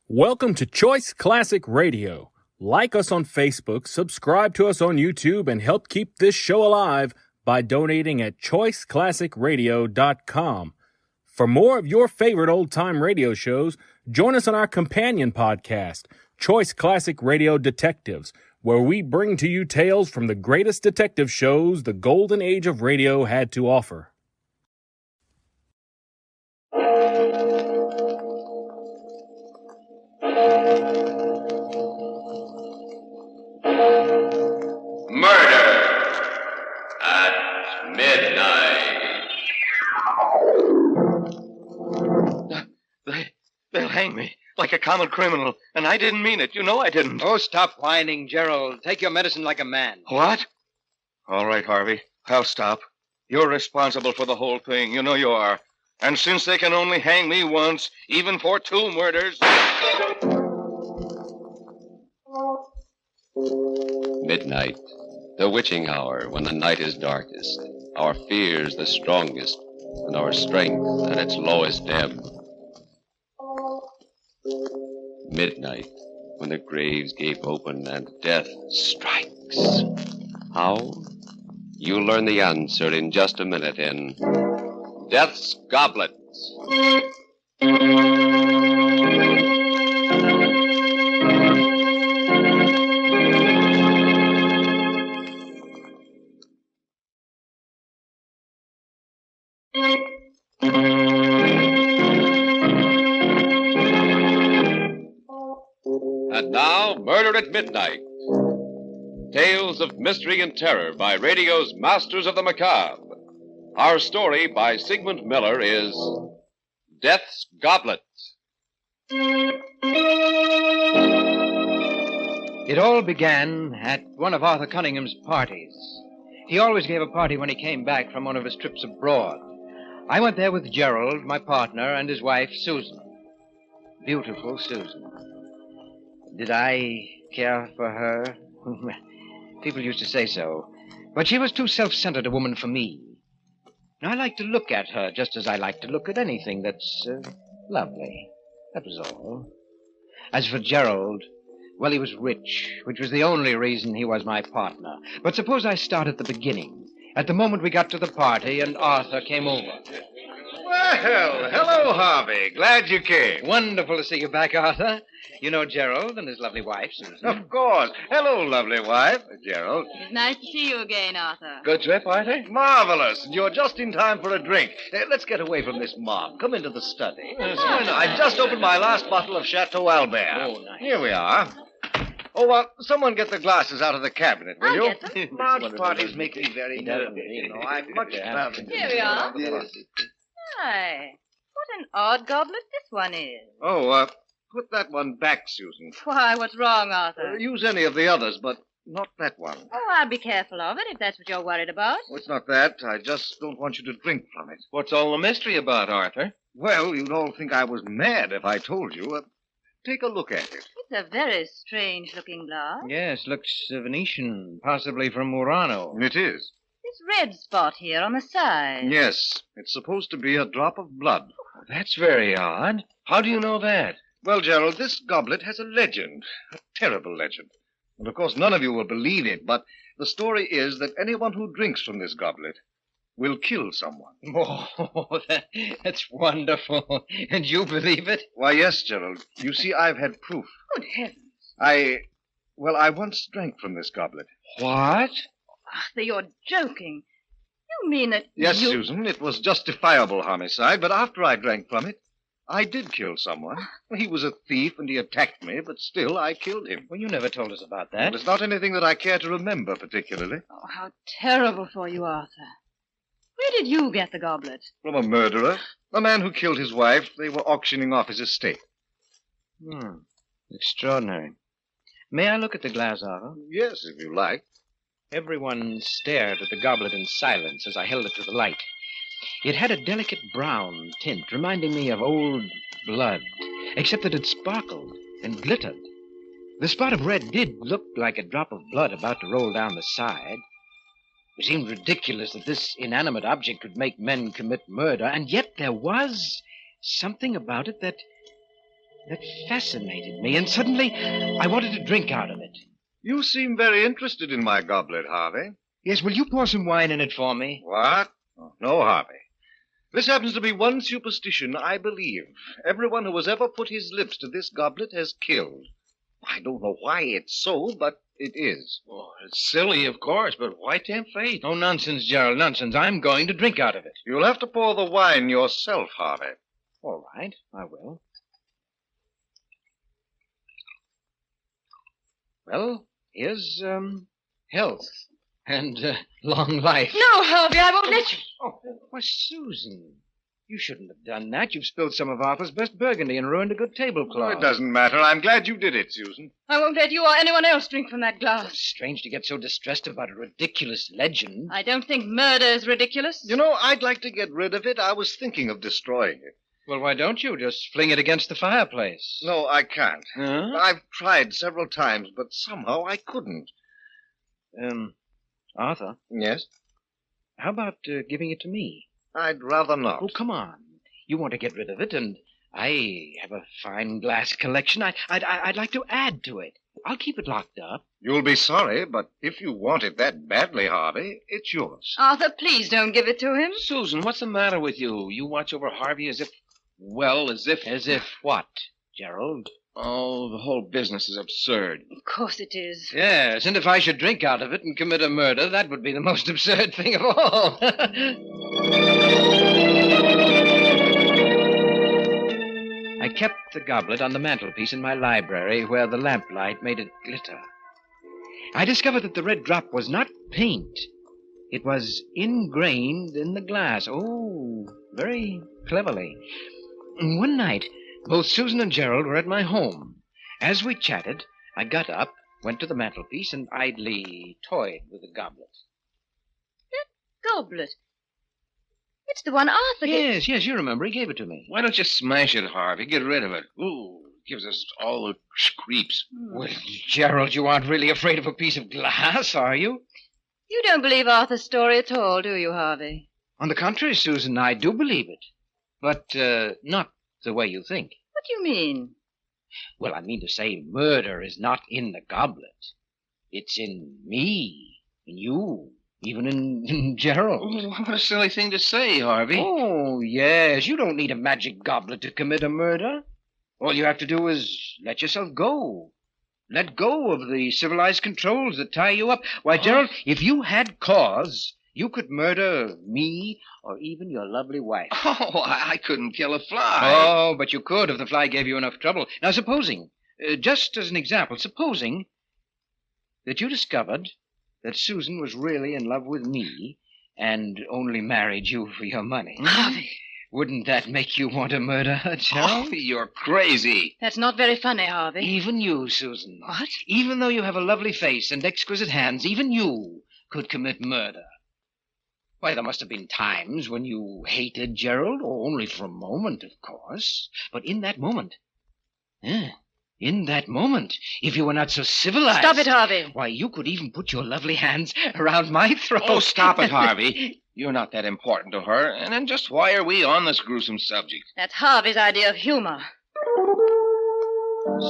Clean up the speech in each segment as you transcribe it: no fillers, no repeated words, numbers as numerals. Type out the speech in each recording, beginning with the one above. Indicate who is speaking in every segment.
Speaker 1: Welcome to Choice Classic Radio. Like us on Facebook, subscribe to us on YouTube, and help keep this show alive by donating at choiceclassicradio.com. For more of your favorite old-time radio shows, join us on our companion podcast, Choice Classic Radio Detectives, where we bring to you tales from the greatest detective shows the golden age of radio had to offer.
Speaker 2: Murder at midnight.
Speaker 3: They'll hang me like a common criminal, and I didn't mean it. You know I didn't.
Speaker 4: Oh, stop whining, Gerald. Take your medicine like a man.
Speaker 3: What? All right, Harvey. I'll stop. You're responsible for the whole thing. You know you are. And since they can only hang me once, even for 2 murders...
Speaker 2: Midnight, the witching hour when the night is darkest, our fears the strongest, and our strength at its lowest ebb. Midnight, when the graves gape open and death strikes. How? You'll learn the answer in just a minute in Death's Goblet. And now, Murder at Midnight. Tales of mystery and terror by radio's masters of the macabre. Our story by Sigmund Miller is Death's Goblet.
Speaker 4: It all began at one of Arthur Cunningham's parties. He always gave a party when he came back from one of his trips abroad. I went there with Gerald, my partner, and his wife, Susan. Beautiful Susan. Did I care for her? People used to say so. But she was too self-centered a woman for me. I liked to look at her just as I like to look at anything that's lovely. That was all. As for Gerald, well, he was rich, which was the only reason he was my partner. But suppose I start at the beginning, at the moment we got to the party and Arthur came over.
Speaker 3: Well, hello, Harvey. Glad you came.
Speaker 4: Wonderful to see you back, Arthur. You know Gerald and his lovely wife, Susan.
Speaker 3: Of course. Hello, lovely wife, Gerald.
Speaker 5: It's nice to see you again, Arthur.
Speaker 3: Good trip, Arthur? Marvelous. And you're just in time for a drink. Let's get away from this mob. Come into the study. I just opened my last bottle of Chateau Albert.
Speaker 4: Oh, nice.
Speaker 3: Here we are. Oh, someone get the glasses out of the cabinet, will
Speaker 5: I'll
Speaker 3: you?
Speaker 5: get them.
Speaker 3: Large parties make me very nervous, you know. I'm much traveling.
Speaker 5: Here we are.
Speaker 3: Yes.
Speaker 5: Hi. What an odd goblet this one is.
Speaker 3: Oh, put that one back, Susan.
Speaker 5: Why, what's wrong, Arthur?
Speaker 3: Use any of the others, but not that one.
Speaker 5: Oh, I'll be careful of it if that's what you're worried about.
Speaker 3: Oh, it's not that. I just don't want you to drink from it.
Speaker 4: What's all the mystery about, Arthur?
Speaker 3: Well, you'd all think I was mad if I told you. Take a look at it.
Speaker 5: It's a very strange-looking glass.
Speaker 4: Yes, looks Venetian, possibly from Murano.
Speaker 3: It is.
Speaker 5: This red spot here on the side.
Speaker 3: Yes, it's supposed to be a drop of blood.
Speaker 4: That's very odd. How do you know that?
Speaker 3: Well, Gerald, this goblet has a legend. A terrible legend. And, of course, none of you will believe it, but the story is that anyone who drinks from this goblet will kill someone.
Speaker 4: Oh, that's wonderful. And you believe it?
Speaker 3: Why, yes, Gerald. You see, I've had proof.
Speaker 5: Good heavens.
Speaker 3: I once drank from this goblet.
Speaker 4: What?
Speaker 5: Arthur, you're joking. You mean that
Speaker 3: Yes,
Speaker 5: you...
Speaker 3: Susan, it was justifiable homicide, but after I drank from it, I did kill someone. He was a thief and he attacked me, but still I killed him.
Speaker 4: Well, you never told us about that.
Speaker 3: Well, it's not anything that I care to remember particularly.
Speaker 5: Oh, how terrible for you, Arthur. Where did you get the goblet?
Speaker 3: From a murderer, a man who killed his wife. They were auctioning off his estate.
Speaker 4: Extraordinary. May I look at the glass, Arthur?
Speaker 3: Yes, if you like.
Speaker 4: Everyone stared at the goblet in silence as I held it to the light. It had a delicate brown tint, reminding me of old blood, except that it sparkled and glittered. The spot of red did look like a drop of blood about to roll down the side. It seemed ridiculous that this inanimate object would make men commit murder, and yet there was something about it that that fascinated me, and suddenly I wanted to drink out of it.
Speaker 3: You seem very interested in my goblet, Harvey.
Speaker 4: Yes, will you pour some wine in it for me?
Speaker 3: What? Oh, no, Harvey. This happens to be one superstition I believe. Everyone who has ever put his lips to this goblet has killed. I don't know why it's so, but it is.
Speaker 6: Oh, it's silly, of course, but why tempt fate?
Speaker 4: Oh, nonsense, Gerald, nonsense. I'm going to drink out of it.
Speaker 3: You'll have to pour the wine yourself, Harvey.
Speaker 4: All right, I will. Well, here's, health and long life.
Speaker 5: No, Harvey, I won't let you.
Speaker 4: Oh, why, Susan, you shouldn't have done that. You've spilled some of Arthur's best burgundy and ruined a good tablecloth.
Speaker 3: Oh, it doesn't matter. I'm glad you did it, Susan.
Speaker 5: I won't let you or anyone else drink from that glass.
Speaker 4: It's strange to get so distressed about a ridiculous legend.
Speaker 5: I don't think murder is ridiculous.
Speaker 3: You know, I'd like to get rid of it. I was thinking of destroying it.
Speaker 4: Well, why don't you just fling it against the fireplace?
Speaker 3: No, I can't.
Speaker 4: Huh?
Speaker 3: I've tried several times, but somehow I couldn't.
Speaker 4: Arthur,
Speaker 3: Yes?
Speaker 4: how about giving it to me?
Speaker 3: I'd rather not.
Speaker 4: Oh, come on. You want to get rid of it, and I have a fine glass collection. I'd like to add to it. I'll keep it locked up.
Speaker 3: You'll be sorry, but if you want it that badly, Harvey, it's yours.
Speaker 5: Arthur, please don't give it to him.
Speaker 6: Susan, what's the matter with you? You watch over Harvey as if... Well, as if...
Speaker 4: As if what, Gerald?
Speaker 6: Oh, the whole business is absurd.
Speaker 5: Of course it is.
Speaker 4: Yes, and if I should drink out of it and commit a murder, that would be the most absurd thing of all. I kept the goblet on the mantelpiece in my library where the lamplight made it glitter. I discovered that the red drop was not paint. It was ingrained in the glass. Oh, very cleverly. One night, both Susan and Gerald were at my home. As we chatted, I got up, went to the mantelpiece, and idly toyed with the goblet.
Speaker 5: Goblet. It's the one Arthur gave.
Speaker 4: Yes, you remember. He gave it to me.
Speaker 6: Why don't you smash it, Harvey? Get rid of it. Ooh, it gives us all the creeps.
Speaker 4: Well, Gerald, you aren't really afraid of a piece of glass, are you?
Speaker 5: You don't believe Arthur's story at all, do you, Harvey?
Speaker 4: On the contrary, Susan, I do believe it. But not the way you think.
Speaker 5: What do you mean?
Speaker 4: Well, I mean to say murder is not in the goblet. It's in me, in you, even in Gerald.
Speaker 6: Oh, what a silly thing to say, Harvey.
Speaker 4: Oh, yes, you don't need a magic goblet to commit a murder. All you have to do is let yourself go. Let go of the civilized controls that tie you up. Why, Gerald, if you had cause, you could murder me or even your lovely wife.
Speaker 6: Oh, I couldn't kill a fly.
Speaker 4: Oh, but you could if the fly gave you enough trouble. Now, supposing, just as an example, supposing that you discovered that Susan was really in love with me and only married you for your money.
Speaker 5: Harvey.
Speaker 4: Wouldn't that make you want to murder her, Gerald?
Speaker 6: Oh, you're crazy.
Speaker 5: That's not very funny, Harvey.
Speaker 4: Even you, Susan.
Speaker 5: What?
Speaker 4: Even though you have a lovely face and exquisite hands, even you could commit murder. Why, there must have been times when you hated Gerald, only for a moment, of course. But in that moment, if you were not so civilized...
Speaker 5: Stop it, Harvey.
Speaker 4: Why, you could even put your lovely hands around my throat.
Speaker 6: Oh, stop it, Harvey. You're not that important to her. And then just why are we on this gruesome subject?
Speaker 5: That's Harvey's idea of humor.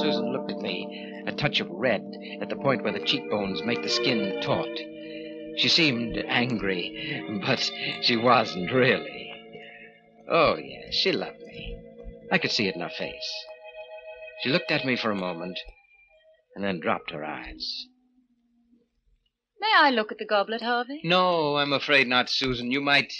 Speaker 4: Susan looked at me, a touch of red at the point where the cheekbones make the skin taut. She seemed angry, but she wasn't really. Oh, yes, she loved me. I could see it in her face. She looked at me for a moment, and then dropped her eyes.
Speaker 5: May I look at the goblet, Harvey?
Speaker 4: No, I'm afraid not, Susan. You might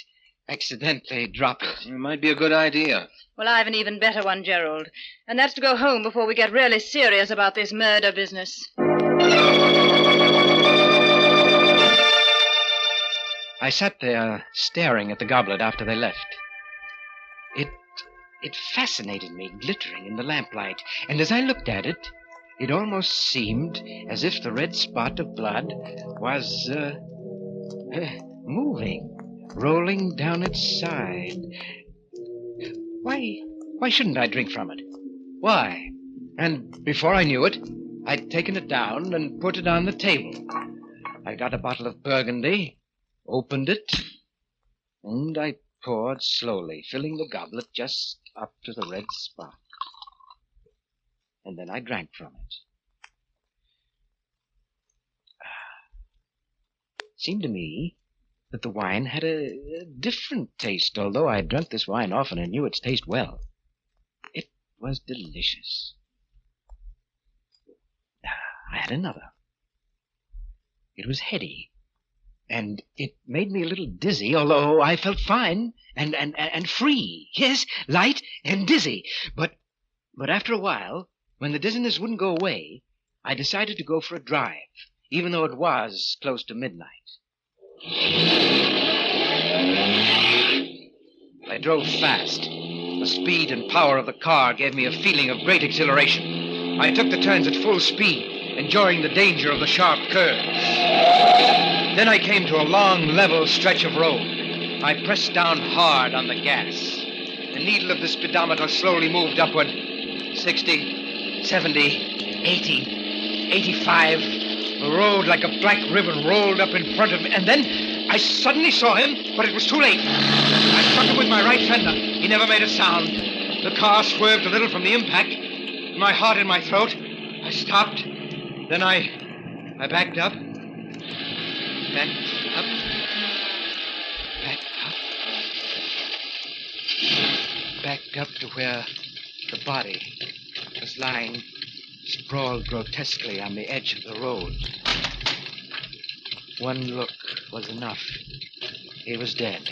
Speaker 4: accidentally drop it.
Speaker 6: It might be a good idea.
Speaker 5: Well, I have an even better one, Gerald. And that's to go home before we get really serious about this murder business.
Speaker 4: I sat there staring at the goblet after they left. It fascinated me, glittering in the lamplight, and as I looked at it, it almost seemed as if the red spot of blood was moving, rolling down its side. Why shouldn't I drink from it? Why? And before I knew it, I'd taken it down and put it on the table. I got a bottle of Burgundy, opened it, and I poured slowly, filling the goblet just up to the red spot. and then I drank from it. It seemed to me that the wine had a different taste, although I had drunk this wine often and knew its taste well. It was delicious. I had another. It was heady, and it made me a little dizzy, although I felt fine and free. Yes, light and dizzy. But after a while, when the dizziness wouldn't go away, I decided to go for a drive, even though it was close to midnight. I drove fast. The speed and power of the car gave me a feeling of great exhilaration. I took the turns at full speed, enjoying the danger of the sharp curves. Then I came to a long, level stretch of road. I pressed down hard on the gas. The needle of the speedometer slowly moved upward. 60, 70, 80, 85. The road, like a black ribbon, rolled up in front of me, and then I suddenly saw him, but it was too late. I struck him with my right fender. He never made a sound. The car swerved a little from the impact. My heart in my throat. I stopped. Then I backed up. Backed up. Backed up. Backed up to where the body was lying sprawled grotesquely on the edge of the road. One look was enough. He was dead.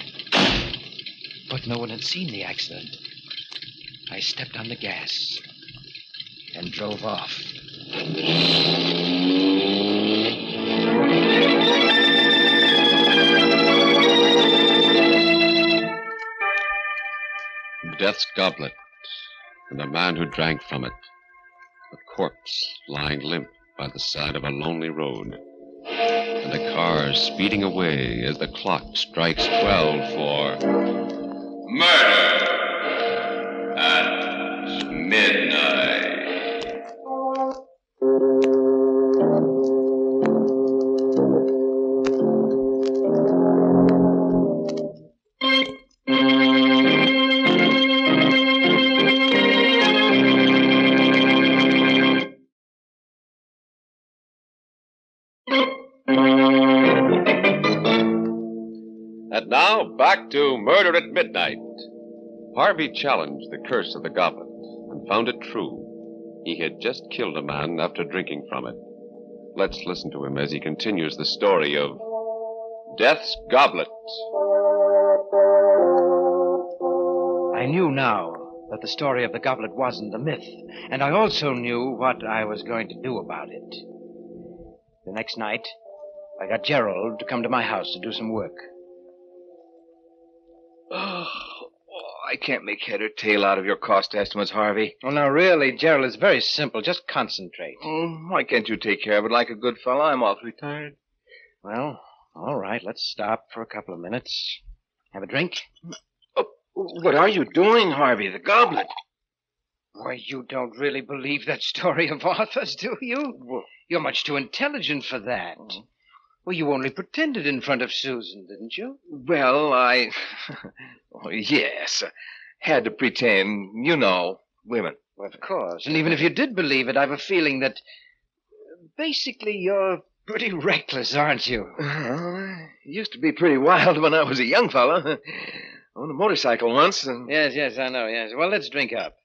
Speaker 4: But no one had seen the accident. I stepped on the gas and drove off.
Speaker 2: Death's goblet, and the man who drank from it. A corpse lying limp by the side of a lonely road. And a car speeding away as the clock strikes 12 for murder at midnight. And now, back to Murder at Midnight. Harvey challenged the curse of the goblet and found it true. He had just killed a man after drinking from it. Let's listen to him as he continues the story of Death's Goblet.
Speaker 4: I knew now that the story of the goblet wasn't a myth, and I also knew what I was going to do about it. The next night, I got Gerald to come to my house to do some work.
Speaker 3: I can't make head or tail out of your cost estimates, Harvey.
Speaker 4: Well, now, really, Gerald, it's very simple. Just concentrate.
Speaker 3: Why can't you take care of it like a good fellow? I'm awfully tired.
Speaker 4: Well, all right, let's stop for a couple of minutes. Have a drink?
Speaker 3: Oh, what are you doing, Harvey? The goblet.
Speaker 4: Why, you don't really believe that story of Arthur's, do you? You're much too intelligent for that. Well, you only pretended in front of Susan, didn't you?
Speaker 3: Well, yes. Had to pretend. You know, women.
Speaker 4: Well, of course. And even if you did believe it, I've a feeling that basically you're pretty reckless, aren't you?
Speaker 3: Used to be pretty wild when I was a young fella. On a motorcycle once. And...
Speaker 4: Yes, I know, yes. Well, let's drink up.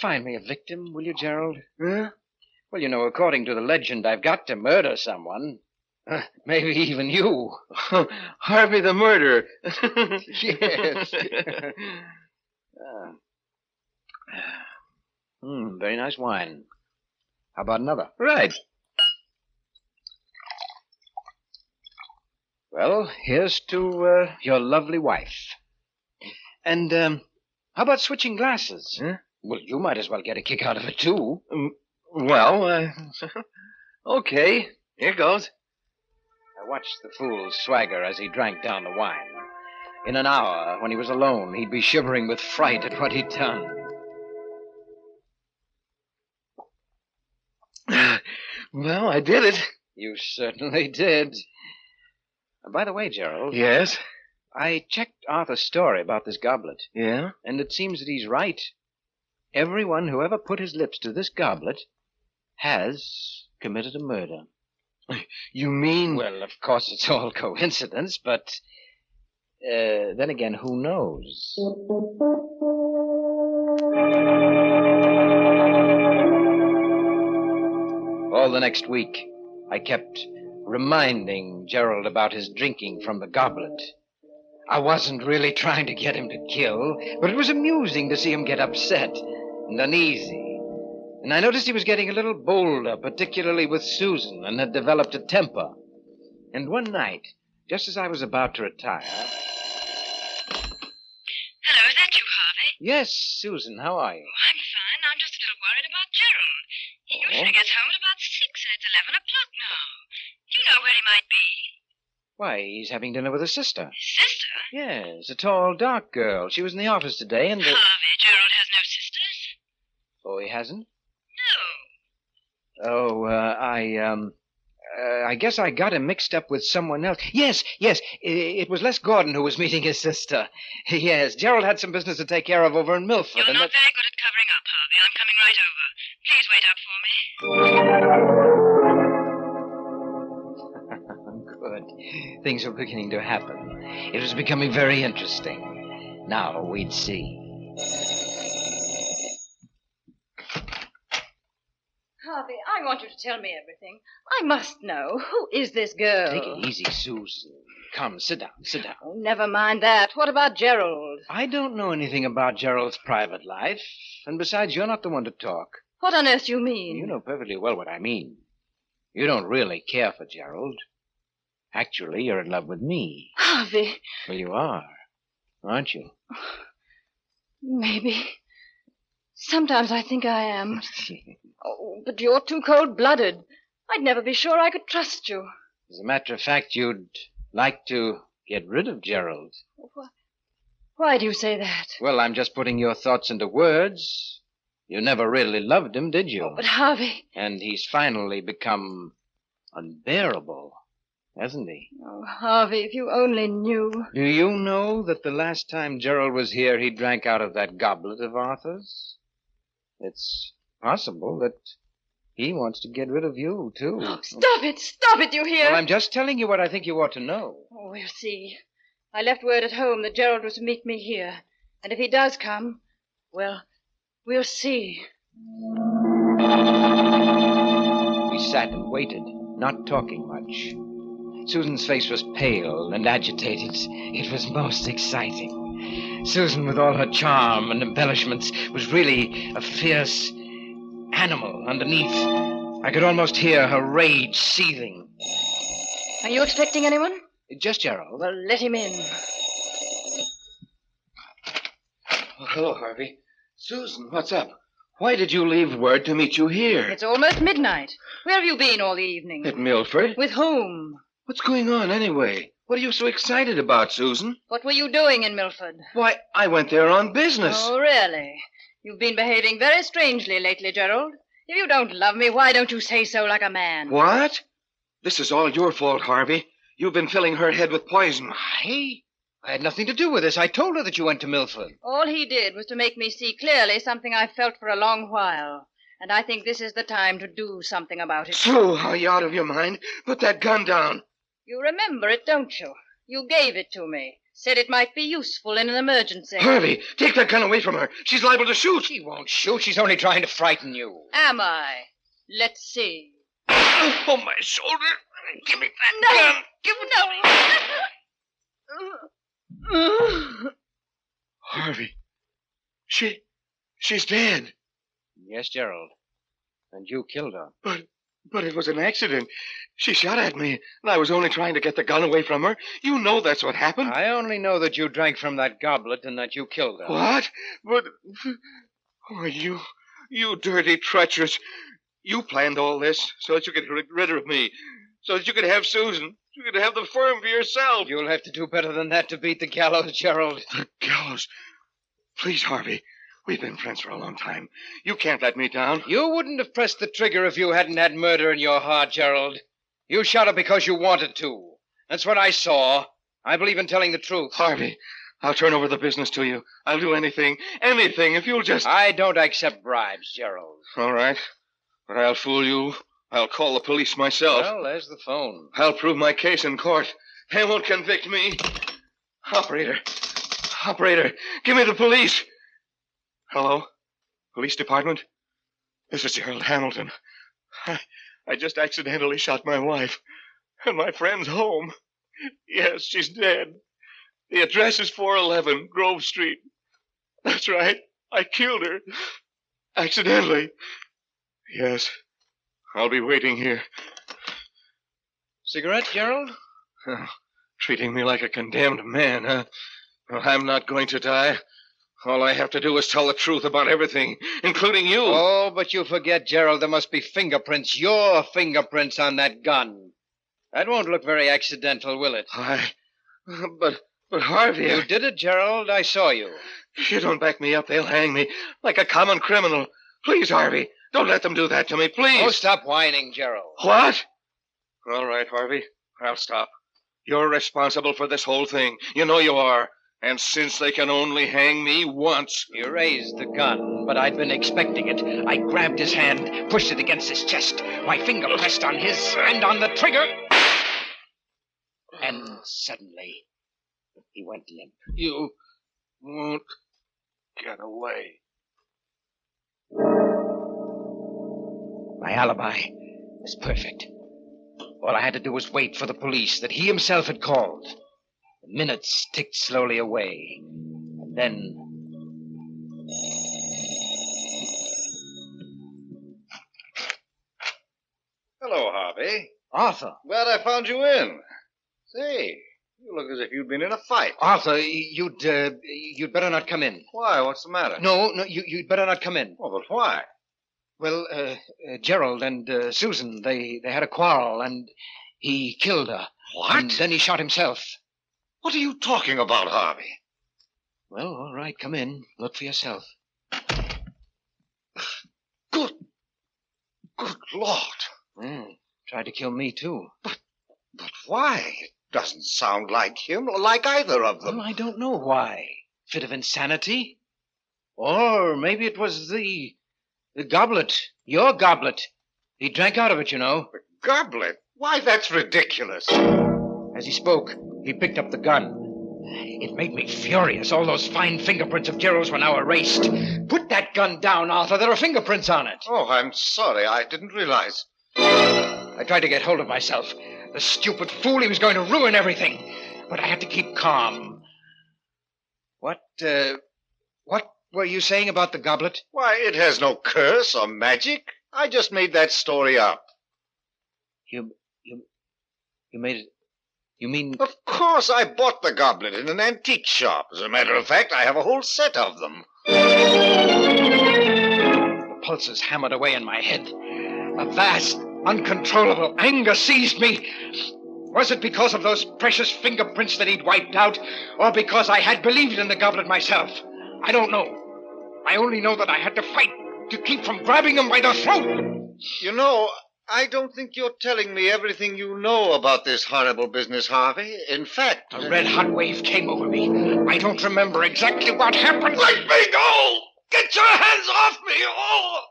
Speaker 4: Find me a victim, will you, Gerald?
Speaker 3: Huh?
Speaker 4: Well, you know, according to the legend, I've got to murder someone. Maybe even you.
Speaker 3: Harvey the murderer.
Speaker 4: Yes. Very nice wine. How about another?
Speaker 3: Right.
Speaker 4: Well, here's to your lovely wife. And how about switching glasses?
Speaker 3: Huh?
Speaker 4: Well, you might as well get a kick out of it, too.
Speaker 3: Well, okay. Here goes.
Speaker 4: I watched the fool swagger as he drank down the wine. In an hour, when he was alone, he'd be shivering with fright at what he'd done.
Speaker 3: Well, I did it.
Speaker 4: You certainly did. By the way, Gerald.
Speaker 3: Yes?
Speaker 4: I checked Arthur's story about this goblet.
Speaker 3: Yeah?
Speaker 4: And it seems that he's right. everyone who ever put his lips to this goblet has committed a murder.
Speaker 6: You mean...
Speaker 4: Well, of course, it's all coincidence, but then again, who knows? All the next week, I kept reminding Gerald about his drinking from the goblet. I wasn't really trying to get him to kill, but it was amusing to see him get upset and uneasy. And I noticed he was getting a little bolder, particularly with Susan, and had developed a temper. And one night, just as I was about to retire...
Speaker 5: Hello, is that you, Harvey?
Speaker 4: Yes, Susan, how are you?
Speaker 5: I'm fine. I'm just a little worried about Gerald. He usually gets home at about 6, and it's 11 o'clock now. Do you know where he might be?
Speaker 4: Why, he's having dinner with his sister.
Speaker 5: Sister?
Speaker 4: Yes, a tall, dark girl. She was in the office today, and...
Speaker 5: Harvey, Gerald has no sisters.
Speaker 4: Oh, he hasn't?
Speaker 5: No.
Speaker 4: Oh, I guess I got him mixed up with someone else. Yes, it was Les Gordon who was meeting his sister. Yes, Gerald had some business to take care of over in Milford.
Speaker 5: You're
Speaker 4: and
Speaker 5: not
Speaker 4: that-
Speaker 5: very good at covering up, Harvey. I'm coming right over. Please wait up for me.
Speaker 4: Good. Things were beginning to happen. It was becoming very interesting. Now we'd see.
Speaker 5: Harvey, I want you to tell me everything. I must know. Who is this girl?
Speaker 4: Take it easy, Susan. Come, sit down.
Speaker 5: Oh, never mind that. What about Gerald?
Speaker 4: I don't know anything about Gerald's private life. And besides, you're not the one to talk.
Speaker 5: What on earth do you mean?
Speaker 4: You know perfectly well what I mean. You don't really care for Gerald. Actually, you're in love with me.
Speaker 5: Harvey.
Speaker 4: Well, you are, aren't you?
Speaker 5: Maybe. Sometimes I think I am. Oh, but you're too cold-blooded. I'd never be sure I could trust you.
Speaker 4: As a matter of fact, you'd like to get rid of Gerald.
Speaker 5: Why do you say that?
Speaker 4: Well, I'm just putting your thoughts into words. You never really loved him, did you?
Speaker 5: Oh, but Harvey...
Speaker 4: And he's finally become unbearable, hasn't he?
Speaker 5: Oh, Harvey, if you only knew.
Speaker 4: Do you know that the last time Gerald was here, he drank out of that goblet of Arthur's? It's possible that he wants to get rid of you, too.
Speaker 5: Oh, stop it, you hear?
Speaker 4: Well, I'm just telling you what I think you ought to know.
Speaker 5: Oh, we'll see. I left word at home that Gerald was to meet me here. And if he does come, well, we'll see.
Speaker 4: We sat and waited, not talking much. Susan's face was pale and agitated. It was most exciting. Susan, with all her charm and embellishments, was really a fierce animal underneath. I could almost hear her rage seething.
Speaker 5: Are you expecting anyone?
Speaker 4: Just Gerald.
Speaker 5: Well, let him in.
Speaker 6: Oh, hello, Harvey. Susan, what's up? Why did you leave word to meet you here?
Speaker 5: It's almost midnight. Where have you been all the evening?
Speaker 6: At Milford?
Speaker 5: With whom?
Speaker 6: What's going on, anyway? What are you so excited about, Susan?
Speaker 5: What were you doing in Milford?
Speaker 6: Why, I went there on business.
Speaker 5: Oh, really? You've been behaving very strangely lately, Gerald. If you don't love me, why don't you say so like a man?
Speaker 6: What? This is all your fault, Harvey. You've been filling her head with poison.
Speaker 4: I had nothing to do with this. I told her that you went to Milford.
Speaker 5: All he did was to make me see clearly something I've felt for a long while. And I think this is the time to do something about it.
Speaker 6: So, are you out of your mind? Put that gun down.
Speaker 5: You remember it, don't you? You gave it to me. Said it might be useful in an emergency.
Speaker 6: Harvey, take that gun away from her. She's liable to shoot.
Speaker 4: She won't shoot. She's only trying to frighten you.
Speaker 5: Am I? Let's see.
Speaker 6: Oh, my shoulder. Give me that gun. Give it
Speaker 5: No.
Speaker 6: Harvey, she's dead.
Speaker 4: Yes, Gerald. And you killed her.
Speaker 6: But it was an accident. She shot at me, and I was only trying to get the gun away from her. You know that's what happened.
Speaker 4: I only know that you drank from that goblet and that you killed her.
Speaker 6: What? But... Oh, you dirty treacherous. You planned all this so that you could get rid of me, so that you could have Susan. You could have the firm for yourself.
Speaker 4: You'll have to do better than that to beat the gallows, Gerald.
Speaker 6: The gallows? Please, Harvey. We've been friends for a long time. You can't let me down.
Speaker 4: You wouldn't have pressed the trigger if you hadn't had murder in your heart, Gerald. You shot her because you wanted to. That's what I saw. I believe in telling the truth.
Speaker 6: Harvey, I'll turn over the business to you. I'll do anything if you'll just...
Speaker 4: I don't accept bribes, Gerald.
Speaker 6: All right. But I'll fool you. I'll call the police myself.
Speaker 4: Well, there's the phone.
Speaker 6: I'll prove my case in court. They won't convict me. Operator, give me the police. Hello? Police department? This is Gerald Hamilton. I just accidentally shot my wife. And my friend's home. Yes, she's dead. The address is 411 Grove Street. That's right. I killed her. Accidentally. Yes. I'll be waiting here.
Speaker 4: Cigarette, Gerald?
Speaker 6: Treating me like a condemned man, huh? Well, I'm not going to die. All I have to do is tell the truth about everything, including you.
Speaker 4: Oh, but you forget, Gerald, there must be fingerprints, your fingerprints on that gun. That won't look very accidental, will it?
Speaker 6: But Harvey...
Speaker 4: You did it, Gerald. I saw you.
Speaker 6: If you don't back me up, they'll hang me like a common criminal. Please, Harvey, don't let them do that to me, please.
Speaker 4: Oh, stop whining, Gerald.
Speaker 6: What? All right, Harvey, I'll stop. You're responsible for this whole thing. You know you are. And since they can only hang me once...
Speaker 4: You raised the gun, but I'd been expecting it. I grabbed his hand, pushed it against his chest. My finger pressed on his and on the trigger. And suddenly, he went limp.
Speaker 6: You won't get away.
Speaker 4: My alibi was perfect. All I had to do was wait for the police that he himself had called. The minutes ticked slowly away. And then...
Speaker 3: Hello, Harvey.
Speaker 4: Arthur.
Speaker 3: Glad I found you in. Say, you look as if you'd been in a fight.
Speaker 4: Arthur, you'd better not come in.
Speaker 3: Why? What's the matter?
Speaker 4: No, you'd better not come in.
Speaker 3: Oh, but why?
Speaker 4: Well, Gerald and Susan, they had a quarrel, and he killed her.
Speaker 3: What?
Speaker 4: And then he shot himself.
Speaker 3: What are you talking about, Harvey?
Speaker 4: Well, all right, come in. Look for yourself.
Speaker 3: Good Lord.
Speaker 4: Tried to kill me, too.
Speaker 3: But why? It doesn't sound like him or like either of them.
Speaker 4: Well, I don't know why. Fit of insanity? Or maybe it was the goblet. Your goblet. He drank out of it, you know.
Speaker 3: The goblet? Why, that's ridiculous.
Speaker 4: As he spoke, he picked up the gun. It made me furious. All those fine fingerprints of Gerald's were now erased. Put that gun down, Arthur. There are fingerprints on it.
Speaker 3: Oh, I'm sorry. I didn't realize.
Speaker 4: I tried to get hold of myself. The stupid fool, he was going to ruin everything. But I had to keep calm. What were you saying about the goblet?
Speaker 3: Why, it has no curse or magic. I just made that story up.
Speaker 4: You made it... You mean...
Speaker 3: Of course, I bought the goblet in an antique shop. As a matter of fact, I have a whole set of them.
Speaker 4: The pulses hammered away in my head. A vast, uncontrollable anger seized me. Was it because of those precious fingerprints that he'd wiped out, or because I had believed in the goblet myself? I don't know. I only know that I had to fight to keep from grabbing him by the throat.
Speaker 3: You know, I don't think you're telling me everything you know about this horrible business, Harvey. In fact...
Speaker 4: A red-hot wave came over me. I don't remember exactly what happened.
Speaker 3: Let me go! Get your hands off me! Oh!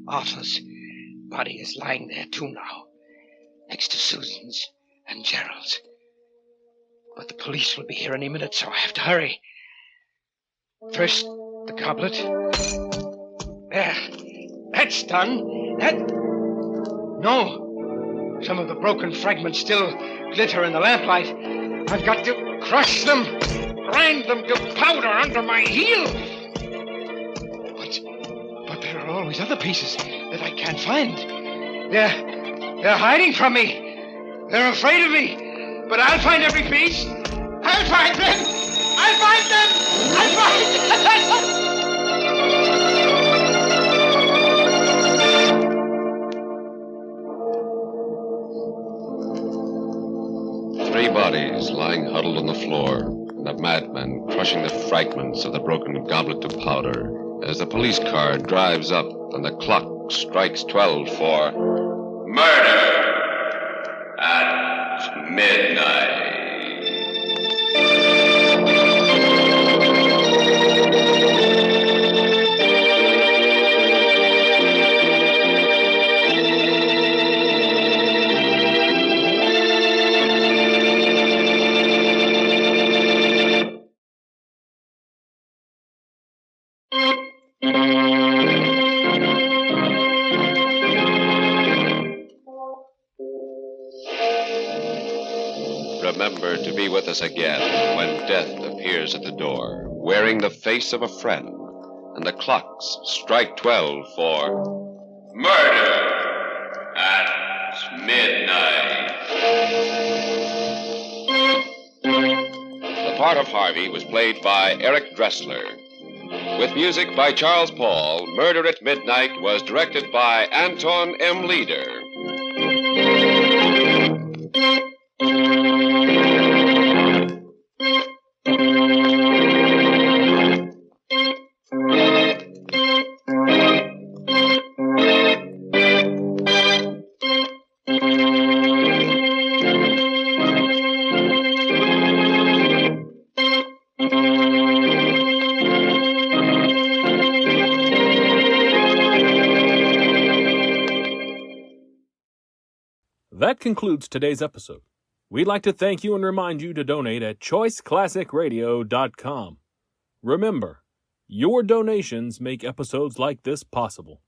Speaker 4: Arthur's body is lying there, too, now. Next to Susan's and Gerald's. But the police will be here any minute, so I have to hurry. First, the goblet. There. That's done. No. Some of the broken fragments still glitter in the lamplight. I've got to crush them, grind them to powder under my heel. But there are always other pieces that I can't find. They're hiding from me. They're afraid of me. But I'll find every piece. I'll find them. I'll find them. I'll find them.
Speaker 2: 3 bodies lying huddled on the floor, and a madman crushing the fragments of the broken goblet to powder. as the police car drives up and the clock strikes 12 for murder at midnight. Remember to be with us again when death appears at the door, wearing the face of a friend, and the clocks strike 12 for murder at midnight. The part of Harvey was played by Eric Dressler. With music by Charles Paul, Murder at Midnight was directed by Anton M. Leader.
Speaker 1: That concludes today's episode. We'd like to thank you and remind you to donate at choiceclassicradio.com. Remember, your donations make episodes like this possible.